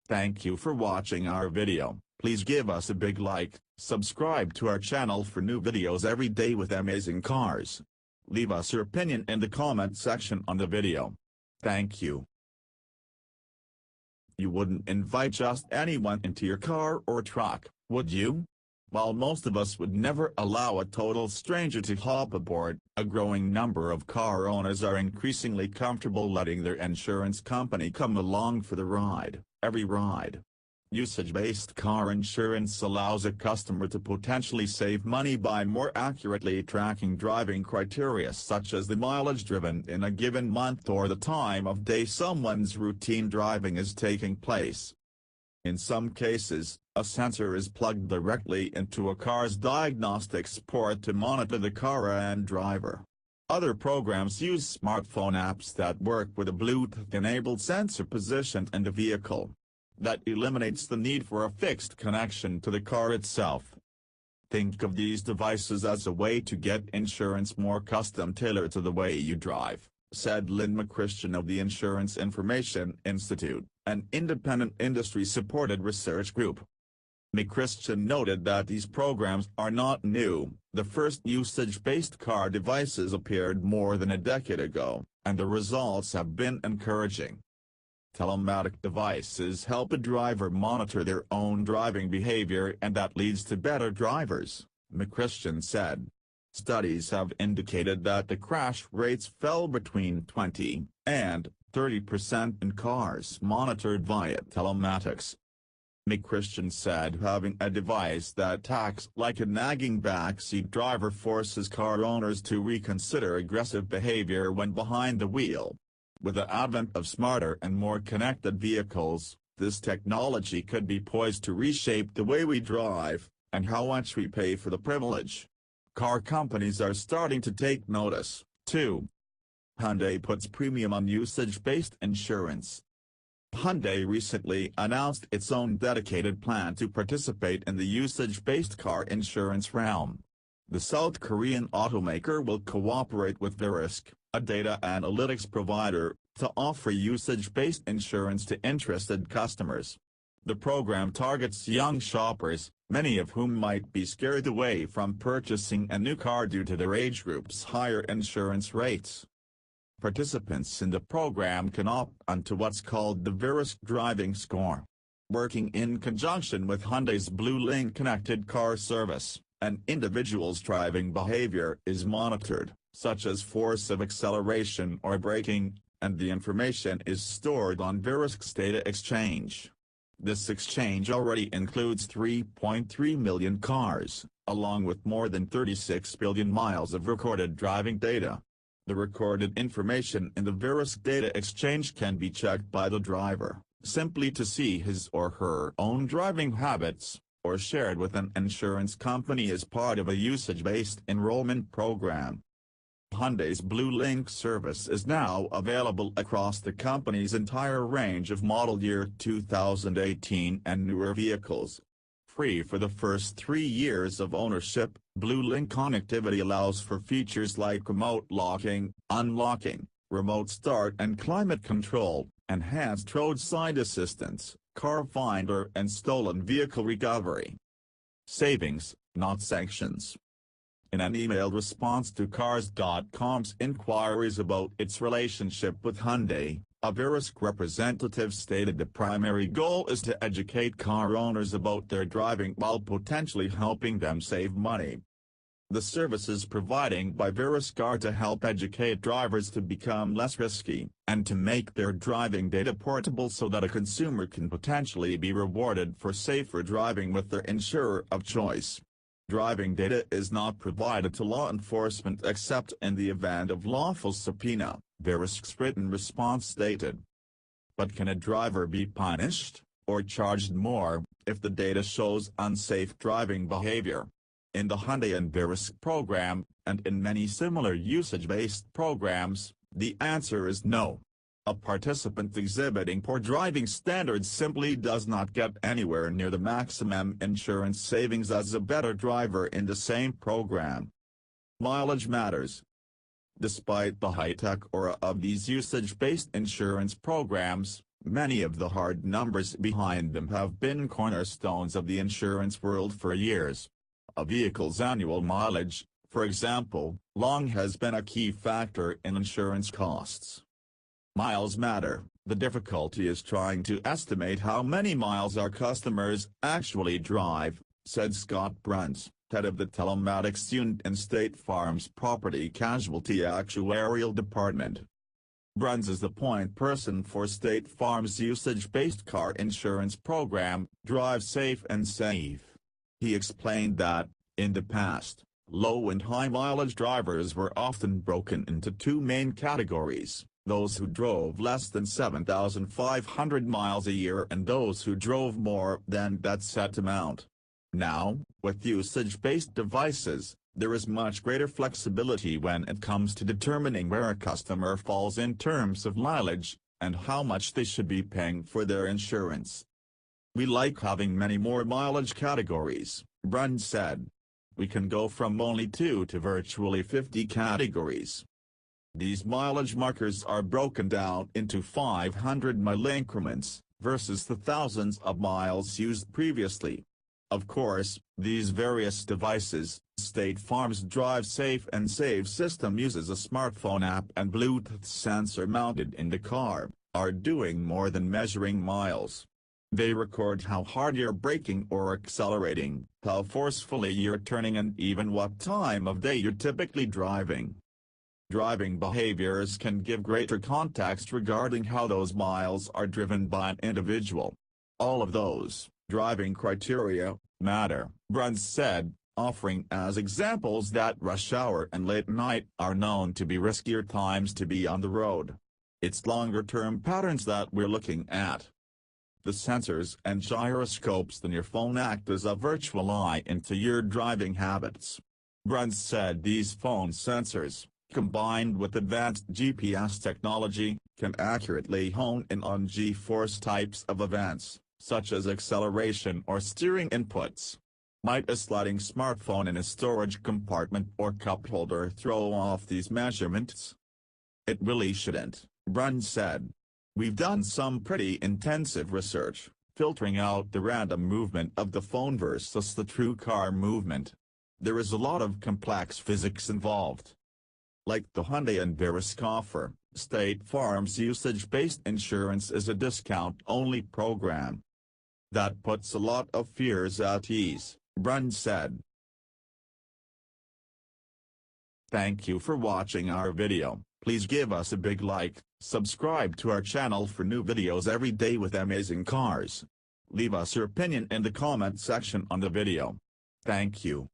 Thank you for watching our video. Please give us a big like, subscribe to our channel for new videos every day with amazing cars. Leave us your opinion in the comment section on the video. Thank you. You wouldn't invite just anyone into your car or truck, would you? While most of us would never allow a total stranger to hop aboard, a growing number of car owners are increasingly comfortable letting their insurance company come along for the ride, every ride. Usage-based car insurance allows a customer to potentially save money by more accurately tracking driving criteria such as the mileage driven in a given month or the time of day someone's routine driving is taking place. In some cases, a sensor is plugged directly into a car's diagnostics port to monitor the car and driver. Other programs use smartphone apps that work with a Bluetooth-enabled sensor positioned in the vehicle. That eliminates the need for a fixed connection to the car itself. Think of these devices as a way to get insurance more custom-tailored to the way you drive, said Lynn McChristian of the Insurance Information Institute, an independent industry-supported research group. McChristian noted that these programs are not new. The first usage-based car devices appeared more than a decade ago, and the results have been encouraging. Telematic devices help a driver monitor their own driving behavior, and that leads to better drivers, McChristian said. Studies have indicated that the crash rates fell between 20 and 30% in cars monitored via telematics. McChristian said having a device that acts like a nagging backseat driver forces car owners to reconsider aggressive behavior when behind the wheel. With the advent of smarter and more connected vehicles, this technology could be poised to reshape the way we drive, and how much we pay for the privilege. Car companies are starting to take notice, too. Hyundai puts premium on usage-based insurance. Hyundai recently announced its own dedicated plan to participate in the usage-based car insurance realm. The South Korean automaker will cooperate with Verisk, a data analytics provider, to offer usage-based insurance to interested customers. The program targets young shoppers, many of whom might be scared away from purchasing a new car due to their age group's higher insurance rates. Participants in the program can opt onto what's called the Verisk Driving Score. Working in conjunction with Hyundai's BlueLink connected car service, an individual's driving behavior is monitored, such as force of acceleration or braking, and the information is stored on Verisk's data exchange. This exchange already includes 3.3 million cars, along with more than 36 billion miles of recorded driving data. The recorded information in the Verisk data exchange can be checked by the driver, simply to see his or her own driving habits, or shared with an insurance company as part of a usage-based enrollment program. Hyundai's BlueLink service is now available across the company's entire range of model year 2018 and newer vehicles. Free for the first 3 years of ownership, BlueLink connectivity allows for features like remote locking, unlocking, remote start and climate control, enhanced roadside assistance, car finder and stolen vehicle recovery. Savings, not sanctions. In an email response to Cars.com's inquiries about its relationship with Hyundai, a Verisk representative stated the primary goal is to educate car owners about their driving while potentially helping them save money. The services provided by Verisk are to help educate drivers to become less risky, and to make their driving data portable so that a consumer can potentially be rewarded for safer driving with their insurer of choice. Driving data is not provided to law enforcement except in the event of lawful subpoena, Verisk's written response stated. But can a driver be punished, or charged more, if the data shows unsafe driving behavior? In the Hyundai and Verisk program, and in many similar usage-based programs, the answer is no. A participant exhibiting poor driving standards simply does not get anywhere near the maximum insurance savings as a better driver in the same program. Mileage matters. Despite the high-tech aura of these usage-based insurance programs, Many of the hard numbers behind them have been cornerstones of the insurance world for years. A vehicle's annual mileage, for example, long has been a key factor in insurance costs. Miles matter. The difficulty is trying to estimate how many miles our customers actually drive, said Scott Bruns, head of the telematics unit in State Farm's Property Casualty Actuarial Department. Bruns is the point person for State Farm's usage-based car insurance program, Drive Safe and Save. He explained that, in the past, low and high mileage drivers were often broken into two main categories: those who drove less than 7,500 miles a year and those who drove more than that set amount. Now, with usage-based devices, there is much greater flexibility when it comes to determining where a customer falls in terms of mileage, and how much they should be paying for their insurance. "We like having many more mileage categories," Bruns said. "We can go from only 2 to virtually 50 categories. These mileage markers are broken down into 500-mile increments, versus the thousands of miles used previously. Of course, these various devices, State Farm's Drive Safe and Save system uses a smartphone app and Bluetooth sensor mounted in the car, are doing more than measuring miles. They record how hard you're braking or accelerating, how forcefully you're turning, and even what time of day you're typically driving. Driving behaviors can give greater context regarding how those miles are driven by an individual. All of those driving criteria matter," Bruns said, offering as examples that rush hour and late night are known to be riskier times to be on the road. "It's longer-term patterns that we're looking at. The sensors and gyroscopes in your phone act as a virtual eye into your driving habits." Bruns said these phone sensors, combined with advanced GPS technology, can accurately hone in on G-force types of events, such as acceleration or steering inputs. Might a sliding smartphone in a storage compartment or cup holder throw off these measurements? "It really shouldn't," Bruns said. "We've done some pretty intensive research, filtering out the random movement of the phone versus the true car movement. There is a lot of complex physics involved." Like the Hyundai and Verisk offer, State Farm's usage-based insurance is a discount-only program. "That puts a lot of fears at ease," Bruns said. Thank you for watching our video. Please give us a big like, subscribe to our channel for new videos every day with amazing cars. Leave us your opinion in the comment section on the video. Thank you.